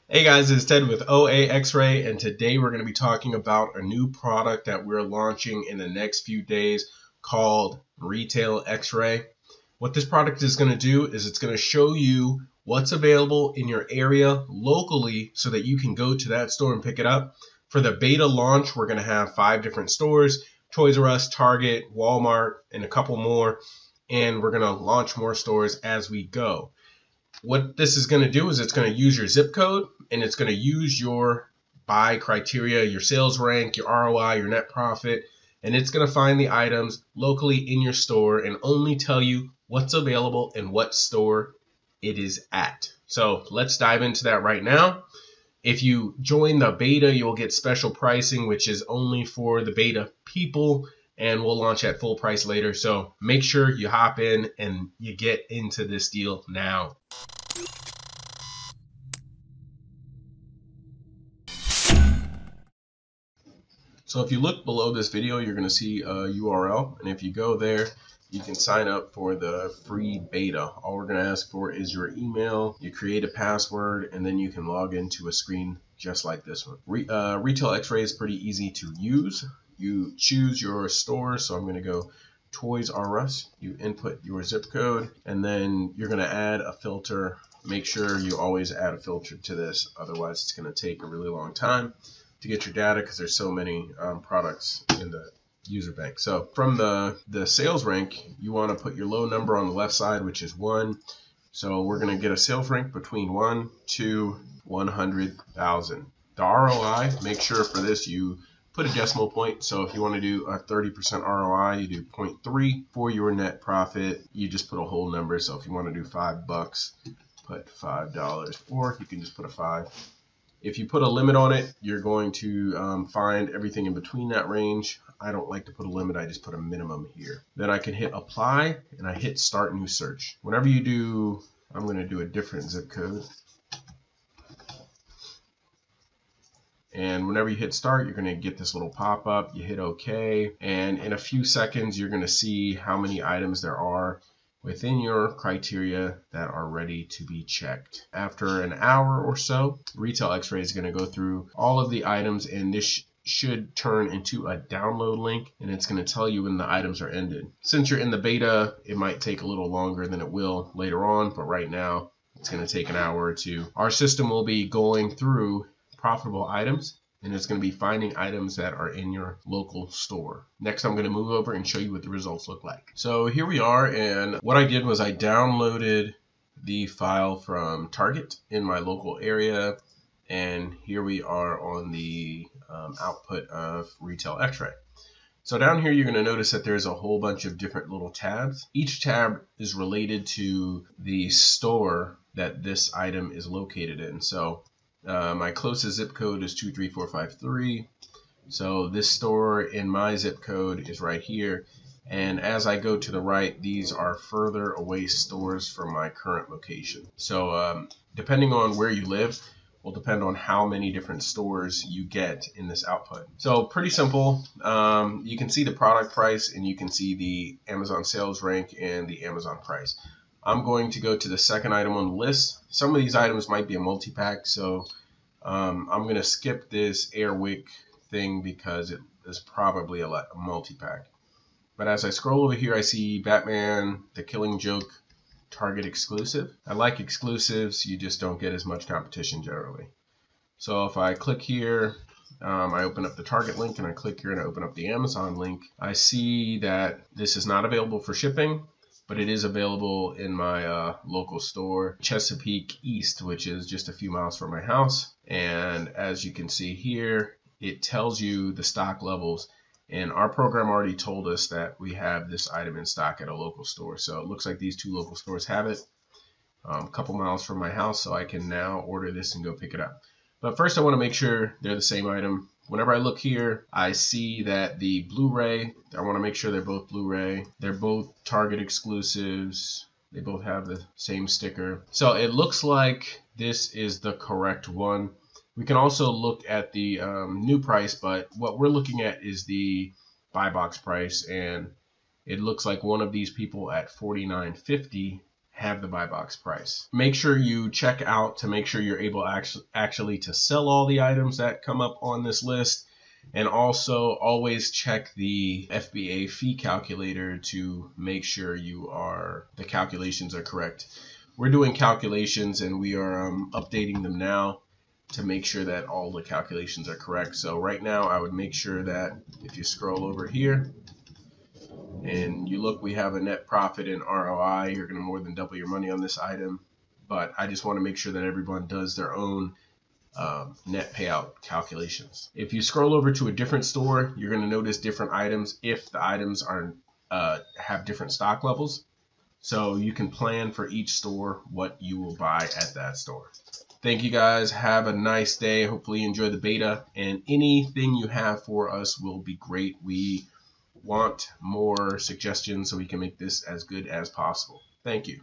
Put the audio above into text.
Hey guys, it's Ted with OAXRAY, and today we're going to be talking about a new product that we're launching in the next few days called Retail X-Ray. What this product is going to do is it's going to show you what's available in your area locally so that you can go to that store and pick it up. For the beta launch, we're going to have 5 different stores: Toys R Us, Target, Walmart, and a couple more, and we're going to launch more stores as we go. What this is going to do is it's going to use your zip code, and it's going to use your buy criteria, your sales rank, your ROI, your net profit, and it's going to find the items locally in your store and only tell you what's available and what store it is at. So let's dive into that right now. If you join the beta, you'll get special pricing, which is only for the beta people, and we'll launch at full price later. So make sure you hop in and you get into this deal now. So if you look below this video, you're going to see a URL, and if you go there, you can sign up for the free beta. All we're going to ask for is your email, you create a password, and then you can log into a screen just like this one. Retail X-Ray is pretty easy to use. You choose your store, so I'm going to go Toys R Us. You input your zip code, and then you're going to add a filter. Make sure you always add a filter to this, otherwise it's going to take a really long time to get your data because there's so many products in the user bank. So from the sales rank, you want to put your low number on the left side, which is 1. So we're going to get a sales rank between 1 to 100,000. The ROI, make sure for this you put a decimal point. So if you want to do a 30% ROI, you do 0.3. For your net profit, you just put a whole number. So if you want to do $5, put $5, or you can just put a 5. If you put a limit on it, you're going to find everything in between that range. I don't like to put a limit, I just put a minimum here. Then I can hit apply, and I hit start new search. Whenever you do, I'm going to do a different zip code. And whenever you hit start, you're going to get this little pop-up. You hit OK, and in a few seconds, you're going to see how many items there are within your criteria that are ready to be checked. After an hour or so, Retail X-Ray is going to go through all of the items, and this should turn into a download link, and it's going to tell you when the items are ended. Since you're in the beta, it might take a little longer than it will later on, but right now it's going to take an hour or two. Our system will be going through profitable items, and it's going to be finding items that are in your local store. Next, I'm going to move over and show you what the results look like. So here we are, and what I did was I downloaded the file from Target in my local area, and here we are on the output of Retail X-Ray. So down here, you're going to notice that there's a whole bunch of different little tabs. Each tab is related to the store that this item is located in. So my closest zip code is 23453. So this store in my zip code is right here. And as I go to the right, these are further away stores from my current location. So depending on where you live will depend on how many different stores you get in this output. So pretty simple. You can see the product price, and you can see the Amazon sales rank and the Amazon price. I'm going to go to the second item on the list. Some of these items might be a multi-pack, so I'm going to skip this Airwick thing because it is probably a multi-pack. But as I scroll over here, I see Batman, The Killing Joke, Target exclusive. I like exclusives, you just don't get as much competition generally. So if I click here, I open up the Target link, and I click here and I open up the Amazon link. I see that this is not available for shipping, but it is available in my local store, Chesapeake East, which is just a few miles from my house. And as you can see here, it tells you the stock levels. And our program already told us that we have this item in stock at a local store. So it looks like these 2 local stores have it a couple miles from my house, so I can now order this and go pick it up. But first I want to make sure they're the same item. Whenever I look here, I see that the Blu-ray, I want to make sure they're both Blu-ray. They're both Target exclusives. They both have the same sticker. So it looks like this is the correct one. We can also look at the new price, but what we're looking at is the buy box price, and it looks like one of these people at $49.50 have the buy box price. Make sure you check out to make sure you're able actually to sell all the items that come up on this list. And also always check the FBA fee calculator to make sure the calculations are correct. We're doing calculations and we are updating them now to make sure that all the calculations are correct. So right now I would make sure that if you scroll over here and you look, we have a net profit and ROI. You're going to more than double your money on this item. But I just want to make sure that everyone does their own net payout calculations. If you scroll over to a different store, you're going to notice different items if the items are have different stock levels. So you can plan for each store what you will buy at that store. Thank you guys. Have a nice day. Hopefully you enjoy the beta, and anything you have for us will be great. We want more suggestions so we can make this as good as possible. Thank you.